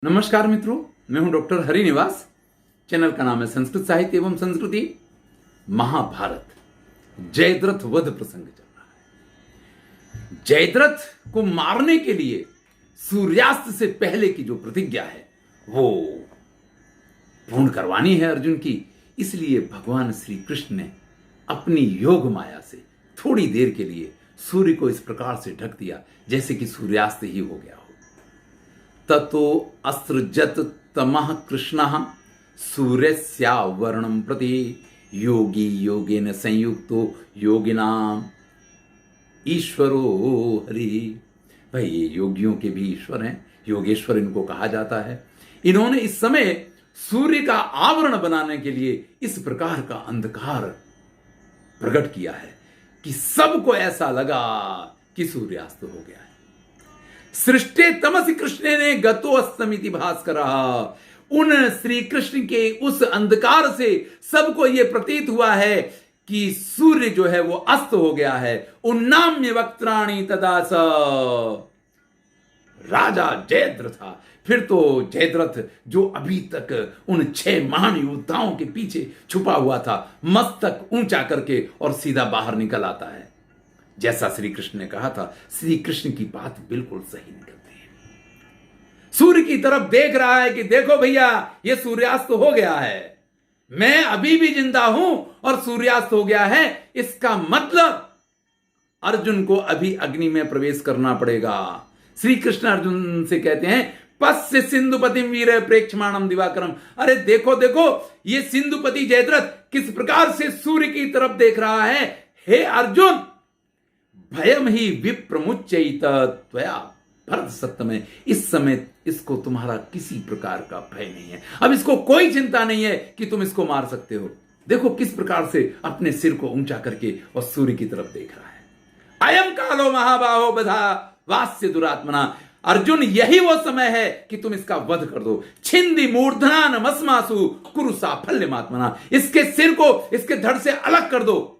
नमस्कार मित्रों, मैं हूं डॉक्टर हरिनिवास। चैनल का नाम है संस्कृत साहित्य एवं संस्कृति। महाभारत जयद्रथ वध प्रसंग चल रहा है। जयद्रथ को मारने के लिए सूर्यास्त से पहले की जो प्रतिज्ञा है वो पूर्ण करवानी है अर्जुन की। इसलिए भगवान श्री कृष्ण ने अपनी योग माया से थोड़ी देर के लिए सूर्य को इस प्रकार से ढक दिया जैसे कि सूर्यास्त ही हो गया हो। ततो अस्त्रजत तमः कृष्णः सूर्यस्यावर्णं प्रति योगी योगेन संयुक्तो योगिनाम ईश्वरो हरि। भाई ये योगियों के भी ईश्वर हैं, योगेश्वर इनको कहा जाता है। इन्होंने इस समय सूर्य का आवरण बनाने के लिए इस प्रकार का अंधकार प्रकट किया है कि सबको ऐसा लगा कि सूर्यास्त हो गया है। सृष्टे तमसि कृष्णे ने गतो अस्तमिति भास्कर। उन श्री कृष्ण के उस अंधकार से सबको यह प्रतीत हुआ है कि सूर्य जो है वो अस्त हो गया है। उन्नाम्य वक्त्राणि तदा स राजा जयद्रथ। फिर तो जयद्रथ जो अभी तक उन 6 महान योद्धाओं के पीछे छुपा हुआ था, मस्तक ऊंचा करके और सीधा बाहर निकल आता है। जैसा श्री कृष्ण ने कहा था, श्री कृष्ण की बात बिल्कुल सही निकलती है। सूर्य की तरफ देख रहा है कि देखो भैया, यह सूर्यास्त हो गया है, मैं अभी भी जिंदा हूं और सूर्यास्त हो गया है। इसका मतलब अर्जुन को अभी अग्नि में प्रवेश करना पड़ेगा। श्री कृष्ण अर्जुन से कहते हैं, पश्य सिंधुपतिम वीर प्रेक्षमाणम दिवाकरम। अरे देखो देखो, ये सिंधुपति जयद्रथ किस प्रकार से सूर्य की तरफ देख रहा है। हे अर्जुन, भयम ही विप्रमुच्चैत त्वया भरत सत्तमे। इस समय इसको तुम्हारा किसी प्रकार का भय नहीं है। अब इसको कोई चिंता नहीं है कि तुम इसको मार सकते हो। देखो किस प्रकार से अपने सिर को ऊंचा करके और सूर्य की तरफ देख रहा है। अयम कालो महाबाहो बधा वास्य दुरात्मना। अर्जुन, यही वो समय है कि तुम इसका वध कर दो। छिंदी मूर्धना नमस्मासु कुरु साफल्यमात्मना। इसके सिर को इसके धड़ से अलग कर दो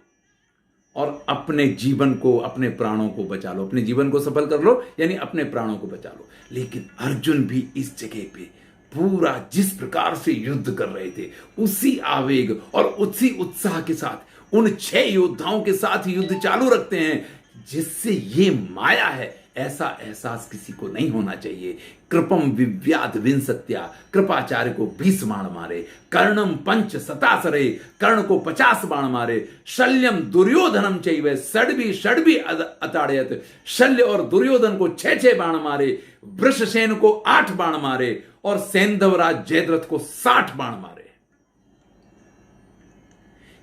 और अपने जीवन को, अपने प्राणों को बचा लो। अपने जीवन को सफल कर लो, यानी अपने प्राणों को बचा लो। लेकिन अर्जुन भी इस जगह पे पूरा जिस प्रकार से युद्ध कर रहे थे, उसी आवेग और उसी उत्साह के साथ उन 6 योद्धाओं के साथ युद्ध चालू रखते हैं, जिससे ये माया है ऐसा एहसास किसी को नहीं होना चाहिए। कृपम विव्याध विंसत्या। कृपाचार्य को 20 बाण मारे। कर्णम 5 शतासरे। कर्ण को 50 बाण मारे। शल्यम दुर्योधनम चैव षड्भी अताड़यत। शल्य और दुर्योधन को 6 बाण मारे। वृषसेन को 8 बाण मारे और सैंधवराज जयद्रथ को 60 बाण मारे।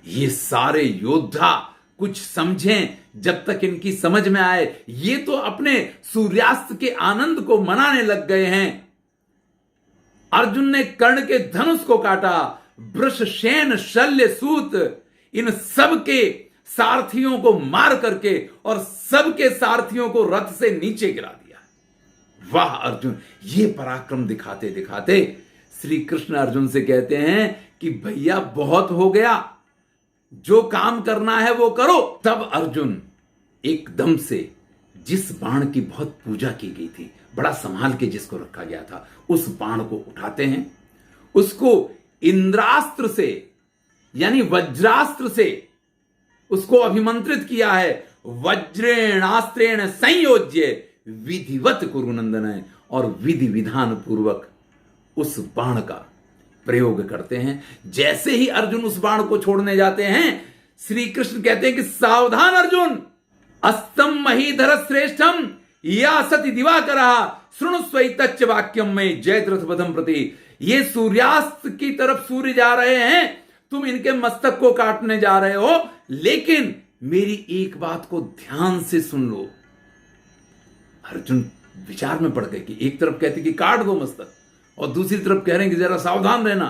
ये सारे योद्धा कुछ समझें, जब तक इनकी समझ में आए। ये तो अपने सूर्यास्त के आनंद को मनाने लग गए हैं। अर्जुन ने कर्ण के धनुष को काटा। वृषसेन, शल्य, सूत, इन सब के सारथियों को मार करके और सबके सारथियों को रथ से नीचे गिरा दिया। वाह अर्जुन! ये पराक्रम दिखाते दिखाते श्री कृष्ण अर्जुन से कहते हैं कि भैया बहुत हो गया, जो काम करना है वो करो। तब अर्जुन एकदम से जिस बाण की बहुत पूजा की गई थी, बड़ा संभाल के जिसको रखा गया था, उस बाण को उठाते हैं। उसको इंद्रास्त्र से यानी वज्रास्त्र से उसको अभिमंत्रित किया है। वज्रेणास्त्रेण संयोज्य विधिवत कुरुनंदन। और विधि विधान पूर्वक उस बाण का प्रयोग करते हैं। जैसे ही अर्जुन उस बाण को छोड़ने जाते हैं, श्री कृष्ण कहते हैं कि सावधान अर्जुन, अस्तम महीधर श्रेष्ठम या सति दिवाकरः शृणुस्वैतच्च वाक्यम में जयद्रथ वधम प्रति। ये सूर्यास्त की तरफ सूर्य जा रहे हैं, तुम इनके मस्तक को काटने जा रहे हो, लेकिन मेरी एक बात को ध्यान से सुन लो। अर्जुन विचार में पड़ गए कि एक तरफ कहते कि काट दो मस्तक और दूसरी तरफ कह रहे हैं कि जरा सावधान रहना।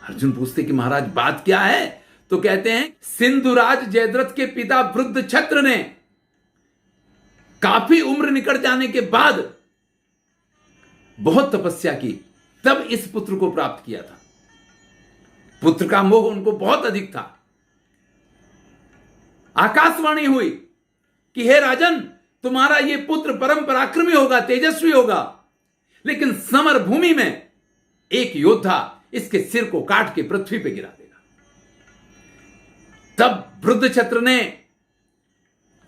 अर्जुन पूछते कि महाराज बात क्या है? तो कहते हैं, सिंधुराज जयद्रथ के पिता वृद्ध छत्र ने काफी उम्र निकट जाने के बाद बहुत तपस्या की, तब इस पुत्र को प्राप्त किया था। पुत्र का मोह उनको बहुत अधिक था। आकाशवाणी हुई कि हे राजन, तुम्हारा यह पुत्र परम पराक्रमी होगा, तेजस्वी होगा। लेकिन समर भूमि में एक योद्धा इसके सिर को काट के पृथ्वी पे गिरा देगा। तब वृद्धछत्र ने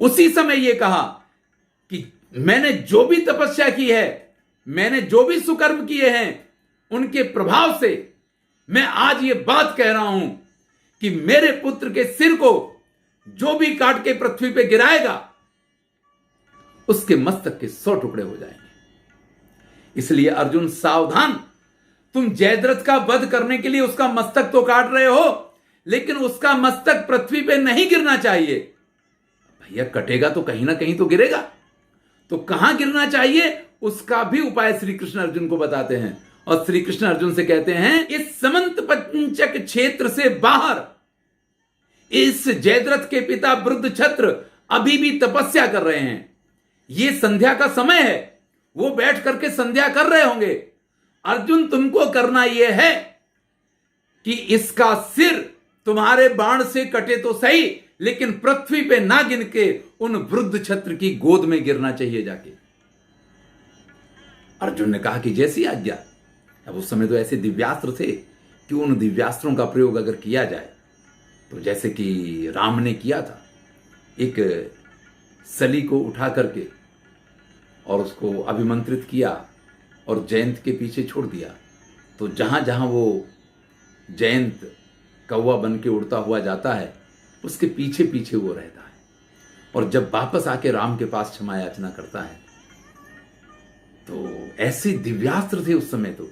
उसी समय यह कहा कि मैंने जो भी तपस्या की है, मैंने जो भी सुकर्म किए हैं, उनके प्रभाव से मैं आज ये बात कह रहा हूं कि मेरे पुत्र के सिर को जो भी काट के पृथ्वी पे गिराएगा, उसके मस्तक के 100 टुकड़े हो जाएंगे। इसलिए अर्जुन सावधान, तुम जयद्रथ का वध करने के लिए उसका मस्तक तो काट रहे हो, लेकिन उसका मस्तक पृथ्वी पे नहीं गिरना चाहिए। भैया कटेगा तो कहीं ना कहीं तो गिरेगा, तो कहां गिरना चाहिए उसका भी उपाय श्री कृष्ण अर्जुन को बताते हैं। और श्री कृष्ण अर्जुन से कहते हैं, इस समंत पंचक क्षेत्र से बाहर इस जयद्रथ के पिता वृद्धछत्र अभी भी तपस्या कर रहे हैं। यह संध्या का समय है, वो बैठ करके संध्या कर रहे होंगे। अर्जुन, तुमको करना यह है कि इसका सिर तुम्हारे बाण से कटे तो सही, लेकिन पृथ्वी पे ना गिन के उन वृद्धछत्र की गोद में गिरना चाहिए जाके। अर्जुन ने कहा कि जैसी आज्ञा। अब उस समय तो ऐसे दिव्यास्त्र थे कि उन दिव्यास्त्रों का प्रयोग अगर किया जाए तो जैसे कि राम ने किया था, एक सली को उठा करके और उसको अभिमंत्रित किया और जयंत के पीछे छोड़ दिया, तो जहां जहां वो जयंत कौवा बन के उड़ता हुआ जाता है, उसके पीछे पीछे वो रहता है। और जब वापस आके राम के पास क्षमा याचना करता है, तो ऐसे दिव्यास्त्र थे उस समय तो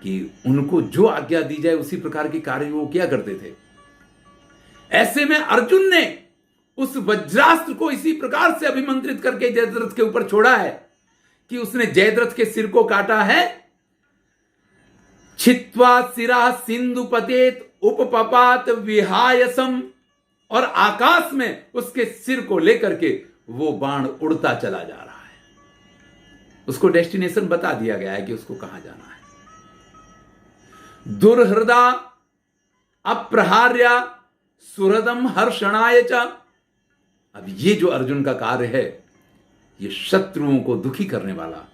कि उनको जो आज्ञा दी जाए उसी प्रकार के कार्य वो क्या करते थे। ऐसे में अर्जुन ने उस वज्रास्त्र को इसी प्रकार से अभिमंत्रित करके जयद्रथ के ऊपर छोड़ा है कि उसने जयद्रथ के सिर को काटा है। छित्वा सिरा सिंधुपतेत उपपपात विहायसम, और आकाश में उसके सिर को लेकर के वो बाण उड़ता चला जा रहा है। उसको डेस्टिनेशन बता दिया गया है कि उसको कहां जाना है। दुर्हृदा अप्रहार्या सुहृदम हर्षणाय च। अब ये जो अर्जुन का कार्य है, ये शत्रुओं को दुखी करने वाला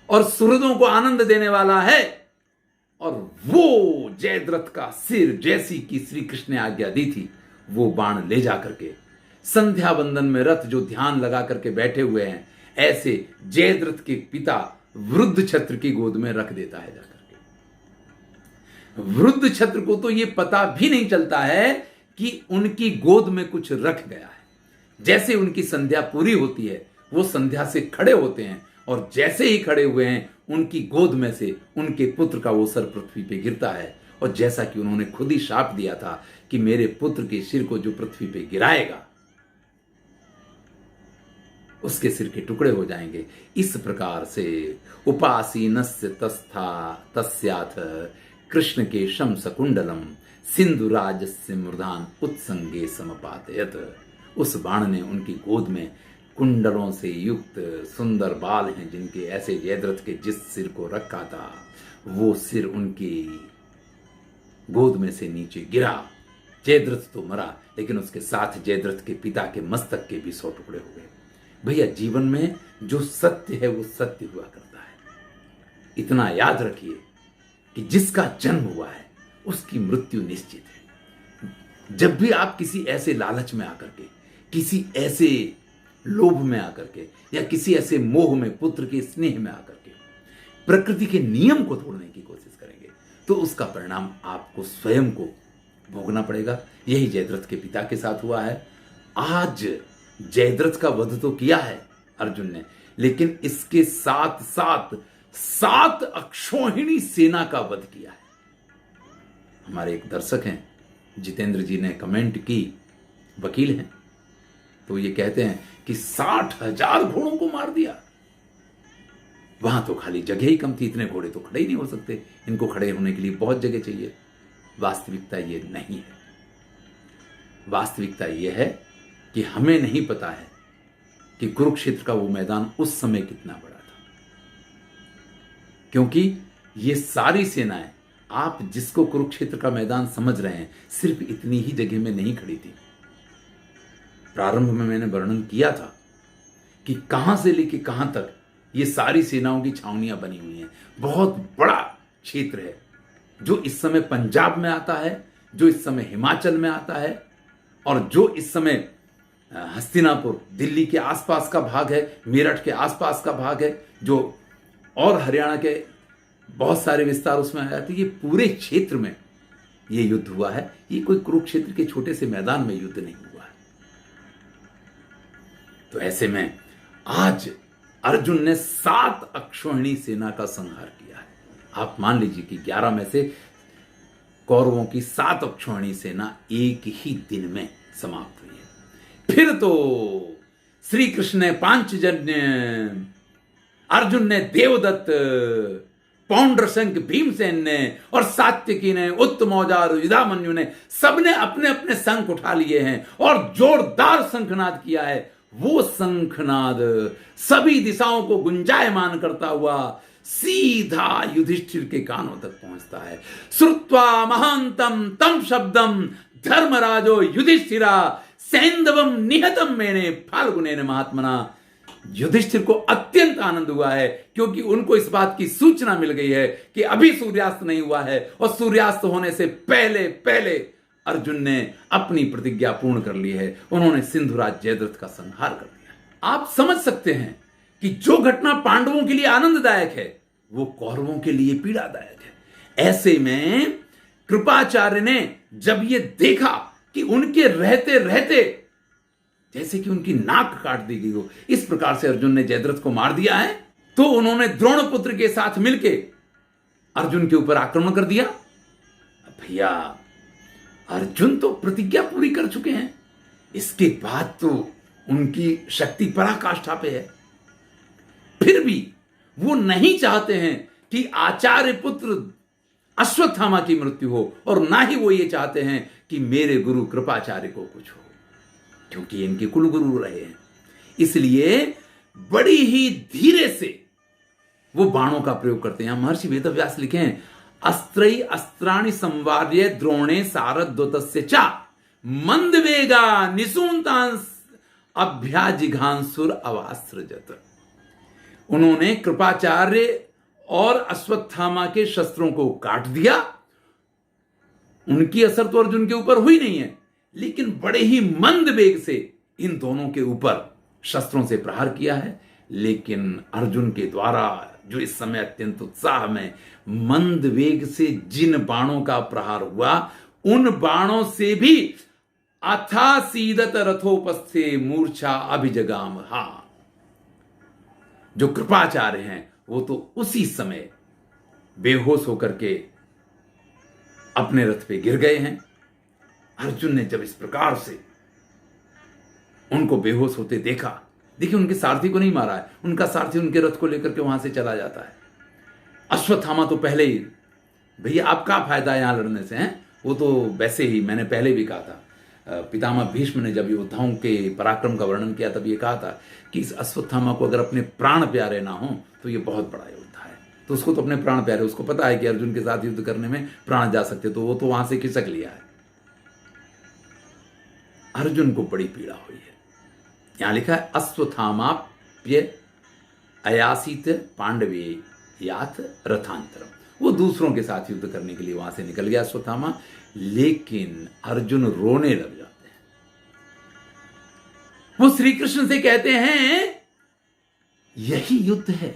और सुहृदों को आनंद देने वाला है। और वो जयद्रथ का सिर जैसी कि श्री कृष्ण ने आज्ञा दी थी, वो बाण ले जाकर के संध्या बंदन में रथ जो ध्यान लगा करके बैठे हुए हैं, ऐसे जयद्रथ के पिता वृद्धछत्र की गोद में रख देता है जाकर के। वृद्धछत्र को तो ये पता भी नहीं चलता है कि उनकी गोद में कुछ रख गया है। जैसे उनकी संध्या पूरी होती है, वो संध्या से खड़े होते हैं और जैसे ही खड़े हुए हैं, उनकी गोद में से उनके पुत्र का वो सर पृथ्वी पे गिरता है। और जैसा कि उन्होंने खुद ही शाप दिया था कि मेरे पुत्र के सिर को जो पृथ्वी पे गिराएगा, उसके सिर के टुकड़े हो जाएंगे। इस प्रकार से उपासीनस्य तस्था तस्याथ कृष्ण के शंस कुंडलम सिंधुराजस्य मृदान उत्संगे समपातयत। उस बाण ने उनकी गोद में कुंडलों से युक्त सुंदर बाल हैं, जिनके ऐसे जयद्रथ के जिस सिर को रखा था, वो सिर उनकी गोद में से नीचे गिरा। जयद्रथ तो मरा, लेकिन उसके साथ जयद्रथ के पिता के मस्तक के भी 100 टुकड़े हो गए। भैया, जीवन में जो सत्य है वो सत्य हुआ करता है। इतना याद रखिए कि जिसका जन्म हुआ है उसकी मृत्यु निश्चित है। जब भी आप किसी ऐसे लालच में आकर के, किसी ऐसे लोभ में आकर के, या किसी ऐसे मोह में, पुत्र के स्नेह में आकर के प्रकृति के नियम को तोड़ने की कोशिश करेंगे, तो उसका परिणाम आपको स्वयं को भोगना पड़ेगा। यही जयद्रथ के पिता के साथ हुआ है। आज जयद्रथ का वध तो किया है अर्जुन ने, लेकिन इसके साथ साथ 7 अक्षौहिणी सेना का वध किया है। हमारे एक दर्शक हैं जितेंद्र जी ने कमेंट की, वकील हैं, तो ये कहते हैं कि 60,000 घोड़ों को मार दिया। वहां तो खाली जगह ही कम थी, इतने घोड़े तो खड़े ही नहीं हो सकते, इनको खड़े होने के लिए बहुत जगह चाहिए। वास्तविकता ये नहीं है। वास्तविकता ये है कि हमें नहीं पता है कि कुरुक्षेत्र का वो मैदान उस समय कितना बड़ा था, क्योंकि ये सारी सेनाएं, आप जिसको कुरुक्षेत्र का मैदान समझ रहे हैं, सिर्फ इतनी ही जगह में नहीं खड़ी थी। प्रारंभ में मैंने वर्णन किया था कि कहां से लेके कहां तक ये सारी सेनाओं की छावनियां बनी हुई हैं। बहुत बड़ा क्षेत्र है जो इस समय पंजाब में आता है, जो इस समय हिमाचल में आता है, और जो इस समय हस्तिनापुर दिल्ली के आसपास का भाग है, मेरठ के आसपास का भाग है, जो और हरियाणा के बहुत सारे विस्तार उसमें आ जाते हैं। ये पूरे क्षेत्र में ये युद्ध हुआ है। ये कोई कुरुक्षेत्र के छोटे से मैदान में युद्ध नहीं हुआ है। तो ऐसे में आज अर्जुन ने 7 अक्षौहिणी सेना का संहार किया है। आप मान लीजिए कि 11 में से कौरवों की 7 अक्षौहिणी सेना एक ही दिन में समाप्त हुई है। फिर तो श्री कृष्ण ने पांचजन्य, अर्जुन ने देवदत्त, पौंड्रशंख भीमसेन ने और सात्यकी ने, उत्तमौजार युधामन्यु ने, सबने अपने अपने शंख उठा लिए हैं और जोरदार शंखनाद किया है। वो शंखनाद सभी दिशाओं को गुंजायमान करता हुआ सीधा युधिष्ठिर के कानों तक पहुंचता है। श्रुत्वा महांतम तम शब्दम धर्मराजो युधिष्ठिरा सैंधवम निहतम मेने फाल्गुनेन महात्मना। युधिष्ठिर को अत्यंत आनंद हुआ है, क्योंकि उनको इस बात की सूचना मिल गई है कि अभी सूर्यास्त नहीं हुआ है, और सूर्यास्त होने से पहले पहले अर्जुन ने अपनी प्रतिज्ञा पूर्ण कर ली है। उन्होंने सिंधुराज जयद्रथ का संहार कर दिया। आप समझ सकते हैं कि जो घटना पांडवों के लिए आनंददायक है वो कौरवों के लिए पीड़ादायक है। ऐसे में कृपाचार्य ने जब ये देखा कि उनके रहते रहते जैसे कि उनकी नाक काट दी गई हो, इस प्रकार से अर्जुन ने जयद्रथ को मार दिया है, तो उन्होंने द्रोणपुत्र के साथ मिलकर अर्जुन के ऊपर आक्रमण कर दिया। भैया, अर्जुन तो प्रतिज्ञा पूरी कर चुके हैं, इसके बाद तो उनकी शक्ति पराकाष्ठा पे है। फिर भी वो नहीं चाहते हैं कि आचार्य पुत्र अश्वत्थामा की मृत्यु हो, और ना ही वो ये चाहते हैं कि मेरे गुरु कृपाचार्य को कुछ हो, क्योंकि इनके कुलगुरु रहे हैं। इसलिए बड़ी ही धीरे से वो बाणों का प्रयोग करते हैं। महर्षि वेदव्यास लिखे हैं, अस्त्रई अस्त्राणि संवार्य द्रोणे सारद्वतस्य चा मंदवेगा निसूंतांस अभ्याजिघांसुर अवास्त्रजत। उन्होंने कृपाचार्य और अश्वत्थामा के शस्त्रों को काट दिया। उनकी असर तो अर्जुन के ऊपर हुई नहीं है, लेकिन बड़े ही मंद वेग से इन दोनों के ऊपर शस्त्रों से प्रहार किया है। लेकिन अर्जुन के द्वारा जो इस समय अत्यंत उत्साह में मंद वेग से जिन बाणों का प्रहार हुआ, उन बाणों से भी अथा सीदत रथोपस्थे मूर्छा अभिजगाम। जो कृपाचार्य हैं वो तो उसी समय बेहोश होकर के अपने रथ पे गिर गए हैं। अर्जुन ने जब इस प्रकार से उनको बेहोश होते देखा, देखिए उनके सारथी को नहीं मारा है, उनका सारथी उनके रथ को लेकर के वहां से चला जाता है। अश्वत्थामा तो पहले ही, भैया आप क्या फायदा यहां लड़ने से हैं, वो तो वैसे ही, मैंने पहले भी कहा था, पितामह भीष्म ने जब योद्धाओं के पराक्रम का वर्णन किया तब ये कहा था कि इस अश्वत्थामा को अगर अपने प्राण प्यारे ना हो तो ये बहुत बड़ा योद्धा है। तो उसको तो अपने प्राण प्यारे, उसको पता है कि अर्जुन के साथ युद्ध करने में प्राण जा सकते, तो वो तो वहां से खिसक लिया है। अर्जुन को बड़ी पीड़ा हुई है। यहां लिखा है अश्वत्थामाप्य अयासित पांडवे याथ रथांतरम। वो दूसरों के साथ युद्ध करने के लिए वहां से निकल गया अश्वत्थामा, लेकिन अर्जुन रोने लग जाते हैं। वो श्री कृष्ण से कहते हैं यही युद्ध है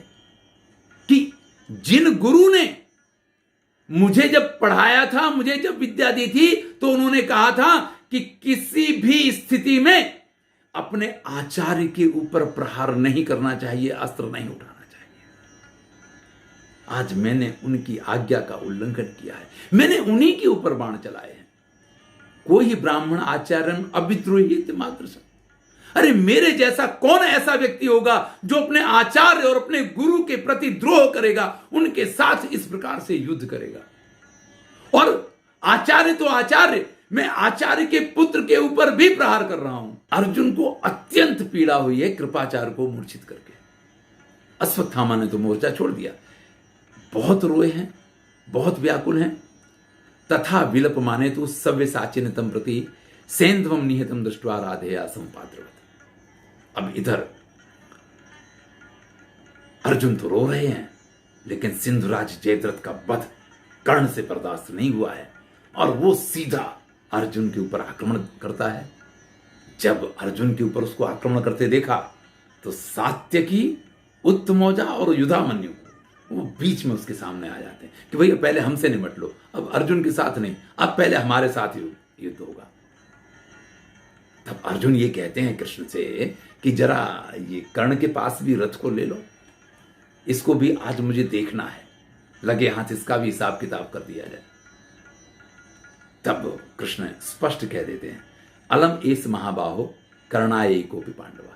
कि जिन गुरु ने मुझे जब पढ़ाया था, मुझे जब विद्या दी थी, तो उन्होंने कहा था कि किसी भी स्थिति में अपने आचार्य के ऊपर प्रहार नहीं करना चाहिए, अस्त्र नहीं उठाना चाहिए। आज मैंने उनकी आज्ञा का उल्लंघन किया है, मैंने उन्हीं के ऊपर बाण चलाए हैं। कोई ब्राह्मण आचार्यम अभिद्रोहित मात्र सा। अरे मेरे जैसा कौन ऐसा व्यक्ति होगा जो अपने आचार्य और अपने गुरु के प्रति द्रोह करेगा, उनके साथ इस प्रकार से युद्ध करेगा। और आचार्य तो आचार्य, मैं आचार्य के पुत्र के ऊपर भी प्रहार कर रहा हूं। अर्जुन को अत्यंत पीड़ा हुई है कृपाचार्य को मूर्छित करके। अश्वत्थामा ने तो मोर्चा छोड़ दिया, बहुत रोए हैं, बहुत व्याकुल हैं। तथा विलप माने तो सव्यसाचिन तम प्रति सेंधवम निहतम दृष्ट्वा राधेया संपाद्रवत। अब इधर अर्जुन तो रो रहे हैं, लेकिन सिंधुराज जयद्रथ का वध कर्ण से बर्दाश्त नहीं हुआ है और वो सीधा अर्जुन के ऊपर आक्रमण करता है। जब अर्जुन के ऊपर उसको आक्रमण करते देखा तो सात्यकी, उत्तमौजा और युधामन्यु वो बीच में उसके सामने आ जाते हैं कि भैया पहले हमसे निपट लो, अब अर्जुन के साथ नहीं, अब पहले हमारे साथ युद्ध होगा। तब अर्जुन ये कहते हैं कृष्ण से कि जरा ये कर्ण के पास भी रथ को ले लो, इसको भी आज मुझे देखना है, लगे हाथ इसका भी हिसाब किताब कर दिया जाए। तब कृष्ण स्पष्ट कह देते हैं, अलम एस महाबाहो कर्णाय कोपि पांडवा।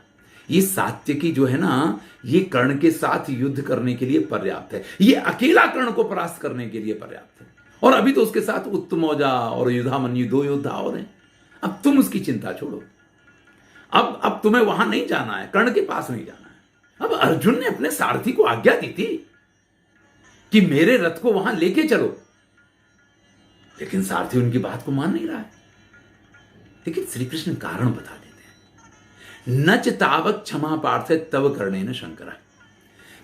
ये सात्यकी जो है ना, ये कर्ण के साथ युद्ध करने के लिए पर्याप्त है, ये अकेला कर्ण को परास्त करने के लिए पर्याप्त है। और अभी तो उसके साथ उत्तमौजा और युधामन्यु 2 योद्धा और हैं। अब तुम उसकी चिंता छोड़ो, अब तुम्हें वहां नहीं जाना है, कर्ण के पास नहीं जाना है। अब अर्जुन ने अपने सारथी को आज्ञा दी थी कि मेरे रथ को वहां लेके चलो, लेकिन सारथी उनकी बात को मान नहीं रहा है। लेकिन श्री कृष्ण कारण बता देते हैं, नच तावक क्षमा पार्थ तव कर्णेन शंकरा।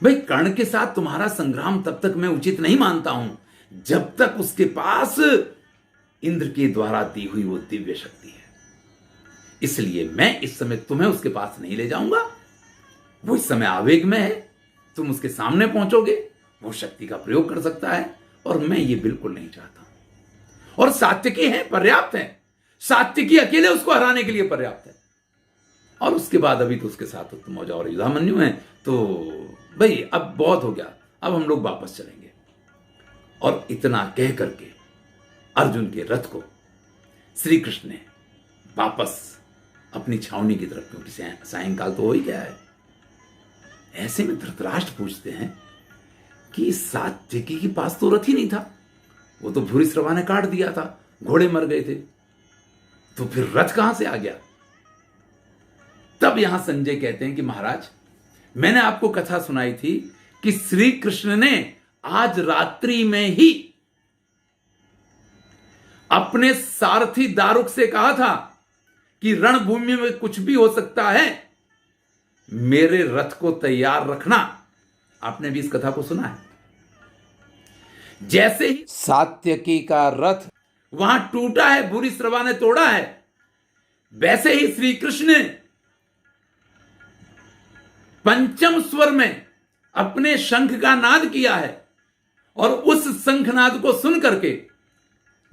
भाई कर्ण के साथ तुम्हारा संग्राम तब तक मैं उचित नहीं मानता हूं जब तक उसके पास इंद्र के द्वारा दी हुई वो दिव्य शक्ति है। इसलिए मैं इस समय तुम्हें उसके पास नहीं ले जाऊंगा। वो इस समय आवेग में है, तुम उसके सामने पहुंचोगे, वो शक्ति का प्रयोग कर सकता है, और मैं ये बिल्कुल नहीं चाहता। और सात्यकी है, पर्याप्त है, सात्यकी अकेले उसको हराने के लिए पर्याप्त है। और उसके बाद अभी तो उसके साथ उत्तमौजा और युधामन्यु हैं, तो भाई अब बहुत हो गया, अब हम लोग वापस चलेंगे। और इतना कह करके अर्जुन के रथ को श्री कृष्ण ने वापस अपनी छावनी की तरफ, क्योंकि सायंकाल तो हो ही गया है। ऐसे में धृतराष्ट्र पूछते हैं कि सात्यकी के पास तो रथ ही नहीं था, वो तो भूरिश्रवा ने काट दिया था, घोड़े मर गए थे, तो फिर रथ कहां से आ गया। तब यहां संजय कहते हैं कि महाराज, मैंने आपको कथा सुनाई थी कि श्री कृष्ण ने आज रात्रि में ही अपने सारथी दारुक से कहा था कि रणभूमि में कुछ भी हो सकता है, मेरे रथ को तैयार रखना। आपने भी इस कथा को सुना है। जैसे ही सात्यकी का रथ वहां टूटा है, भूरिश्रवा ने तोड़ा है, वैसे ही श्री कृष्ण ने पंचम स्वर में अपने शंख का नाद किया है, और उस शंखनाद को सुन करके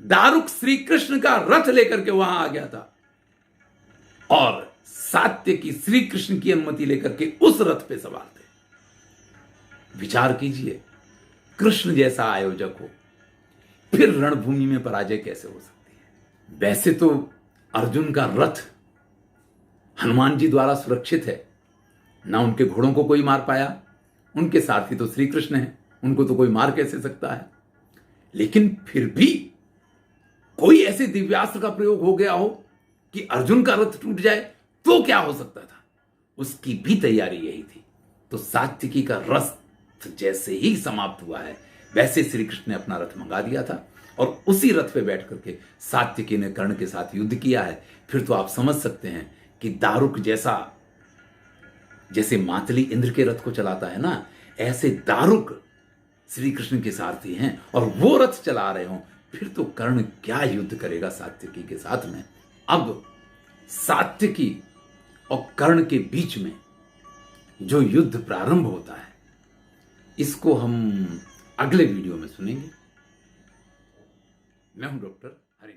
दारुक श्री कृष्ण का रथ लेकर के वहां आ गया था, और सात्यकी श्री कृष्ण की अनुमति लेकर के उस रथ पे सवार थे। विचार कीजिए, कृष्ण जैसा आयोजक हो, फिर रणभूमि में पराजय कैसे हो सकती है। वैसे तो अर्जुन का रथ हनुमान जी द्वारा सुरक्षित है, ना उनके घोड़ों को कोई मार पाया, उनके सारथी तो श्री कृष्ण हैं, उनको तो कोई मार कैसे सकता है। लेकिन फिर भी कोई ऐसे दिव्यास्त्र का प्रयोग हो गया हो कि अर्जुन का रथ टूट जाए, तो क्या हो सकता था। उसकी भी तैयारी यही थी। तो सात्यकी का रथ जैसे ही समाप्त हुआ है, वैसे श्री कृष्ण ने अपना रथ मंगा दिया था, और उसी रथ पे बैठ करके सात्यकी ने कर्ण के साथ युद्ध किया है। फिर तो आप समझ सकते हैं कि दारुक जैसे मातली इंद्र के रथ को चलाता है ना, ऐसे दारुक श्री कृष्ण के सारथी हैं, और वो रथ चला रहे हों, फिर तो कर्ण क्या युद्ध करेगा सात्यकी के साथ में। अब सात्यकी और कर्ण के बीच में जो युद्ध प्रारंभ होता है, इसको हम अगले वीडियो में सुनेंगे। मैं हूं डॉक्टर हरि।